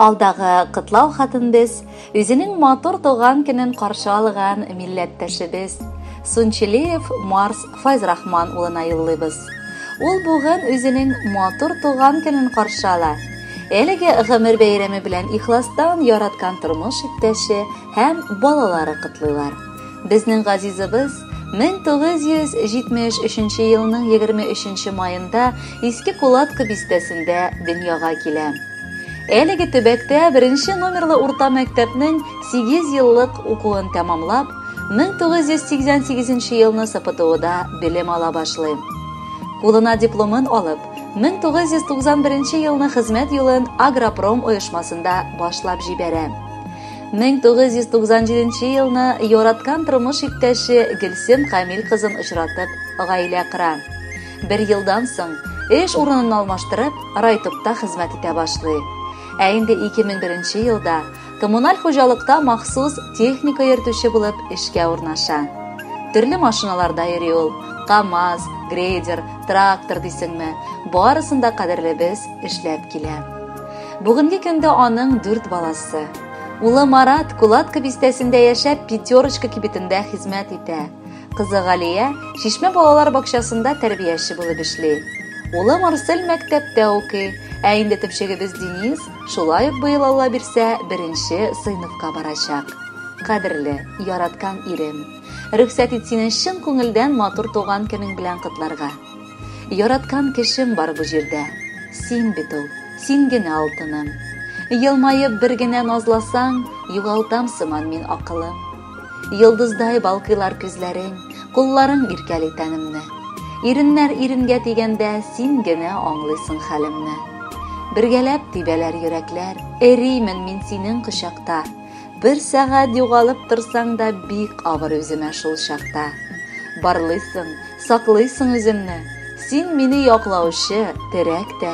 Алдагы кытлау хатын без үзенең матур туган көнен каршы алган милләттәшебез Сунчилиев Марс Файзрахман улына юллыйбыз. Ул бүген үзенең матур туган көнен каршы ала. Әлеге гомер бәйрәме белән ихластан яраткан тормыш иптәше һәм балалары кытлыйлар. Безнең газизыбыз 1973 елның 23 майында Иске Кулатка бистәсендә дөньяга килә. Әлеге төбәктә 1 номерлы урта мәктәпнең 8 еллык укуын тәмамлап, 1988 елны СПТОда белем ала башлый. Кулына дипломын алып, 1991 елны хезмәт юлын Агропром оешмасында башлап җибәрә. 1997 елны яраткан тормыш иптәше Гөлсем Камил кызын очратып, гаилә кыра. 1 елдан соң эш урынын алмаштырып, райтопта хезмәт итә башлый. Ә инде 2001 елда коммуналь хуҗалыкта махсус техника йөртүче булып эшкә урнаша. Төрле машиналарда йөри ул. КамАЗ, грейдер, трактор дисеңме, барысында кадерлебез эшләп килә. Бүгенге көндә аның 4 баласы. Улы Марат Кулатка бистәсендә яшәп пятерочка кибетендә хезмәт итә. Кызы Галия Шишмә балалар бакчасында тәрбияче булып эшли. Улы Марсель мәктәптә укый. Ә инде төпчегебез Денис шулай ук быел Алла бирсә 1 сыйныфка барачак. Кадерле, яраткан ирем, рөхсәт ит сине чын күңелдән матур туган көнең белән кытларга. Яраткан кешем бар бу җирдә. Син бит ул, син генә алтыным. Елмаеп бер генә назласаң, югалтам сыман мин акылым. Йылдыздай балкыйлар күзләрең, кулларың иркәли тәнемне. Иреннәр иренгә тигәндә син генә аңлыйсың хәлемне. Бергәләп тибәләр йөрәкләр, эримен мин синең кочакта. 1 сәгать югалып торсаң да бик авыр үземә шул чакта. Барлыйсың, саклыйсың үземне. Син мине яклаучы, терәктә.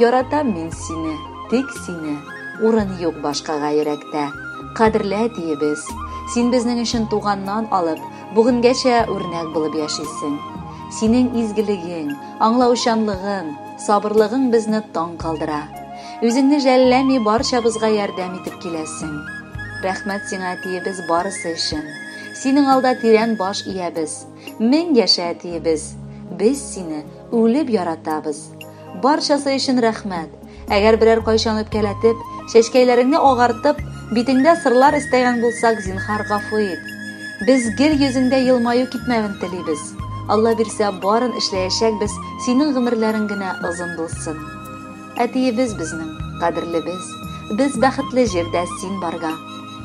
Яратам мин сине, тик сине. Урын юк башкага йөрәктә. Кадерле диебез. Син безнең өчен туганнан алып, бүгенгәчә үрнәк булып яшисең. Синең изгелегең, аңлаучанлыгың, сабырлыгың безне таң калдыра. Үзеңне жәлләми барчабызга ярдәм итеп киләсең. Рәхмәт сиңа тиебез барысы өчен. Синең алда тирән баш иябез. 1000 яшә тиебез. Без сине үлеп яратабыз. Барчасы өчен рәхмәт. Әгәр берәр кайчан үпкәләтеп, чәчкәйләреңне агартып, битеңдә сырлар истәгән булсак, зинһар гафу ит. Без гел йөзеңдә елмаю китмәвен телибез. Алла бирсә барын эшләячәкбез, синең гомерләрең генә озын булсын. Әтиебез безнең, кадерлебез, без бәхетле җирдә син барга.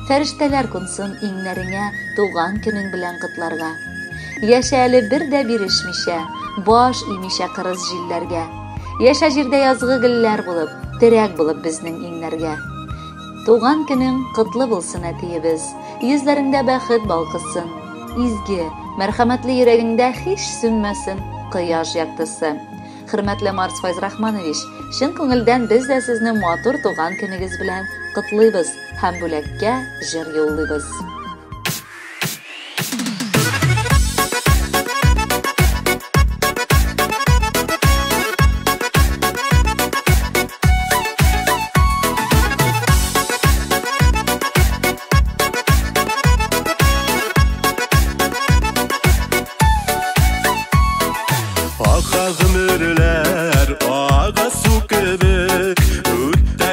Фәрештәләр кунсын иңнәреңә туган көнең белән кытларга. Яшә әле бер дә бирешмичә, баш имичә кырыс җилләргә. Яшә җирдә язгы гөлләр булып, терәк булып безнең иңнәргә. Туган көнең кытлы булсын әтиебез, йөзләреңдә бәхет балкысын. Изге, мәрхәмәтле йөрәгеңдә һич сүнмәсен кояш яктысы. Хөрмәтле Марс Файзрахманович, чын күңелдән без дә сезне матур туган көнегез белән кытлыйбыз һәм бүләккә җыр юллыйбыз.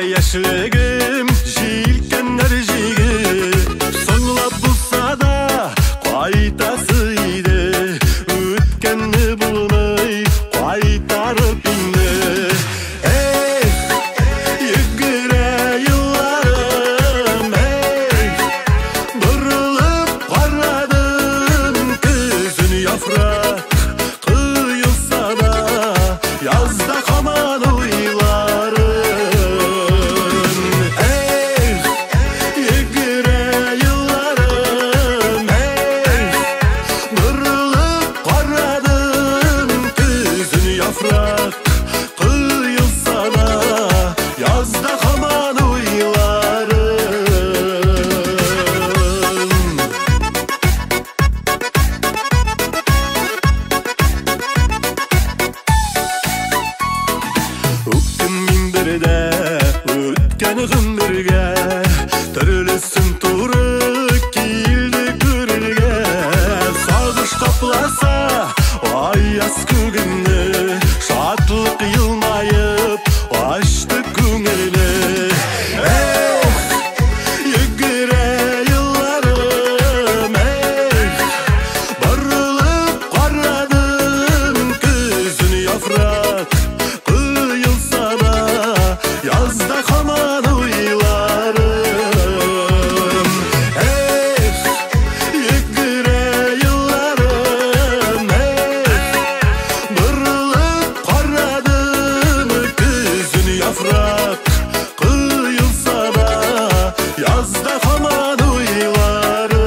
Яшьлегем җилкәннәр җиге, соңлап булса да кайтасы иде. Үткәнне булмый кайтарып инде. Йөгерә елларым, борылып карадым көзен яфрак коелса да, язда һаман уйларым. Ötken gündürge Türlüsün turu kildi gürülge Sağış kaplasa ayas kugünü Şatlık yılmayıp açtı küngelini Yıgıre yıllarım Barılıp qarradım Küzün yaprak Kıyılsa da yazda kaman uylarım Yıgıre yıllarım Barılıp qarradım Küzün yaprak Kıyılsa da yazda kaman uylarım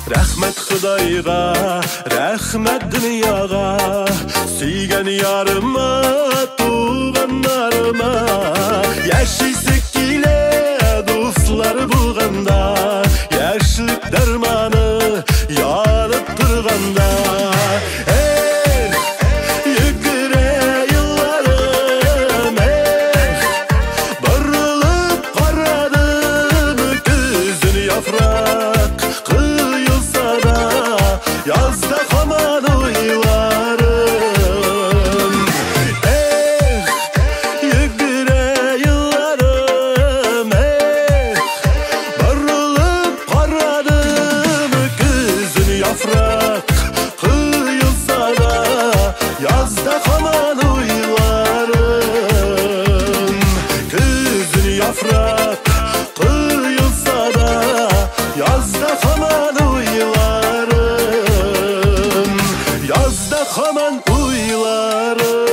Rəhmət Xudayğa, rəhmət dünyağa Suygan yarıma, tuğanlarıma Yaşaysak ile dostlar buğanda Yaşlık dermanı yanıp durğanda Yıgıre yıllarım Barılıp qarradım Küzün yaprak Kıyılsa da yazda kaman uylarım Yıgıre yıllarım Barılıp qarradım Küzün yaprak Kıyılsa da yazda kaman uylarım Küzün yaprak Kıyılsa da yazda kaman uylarım Yazda kaman uylarım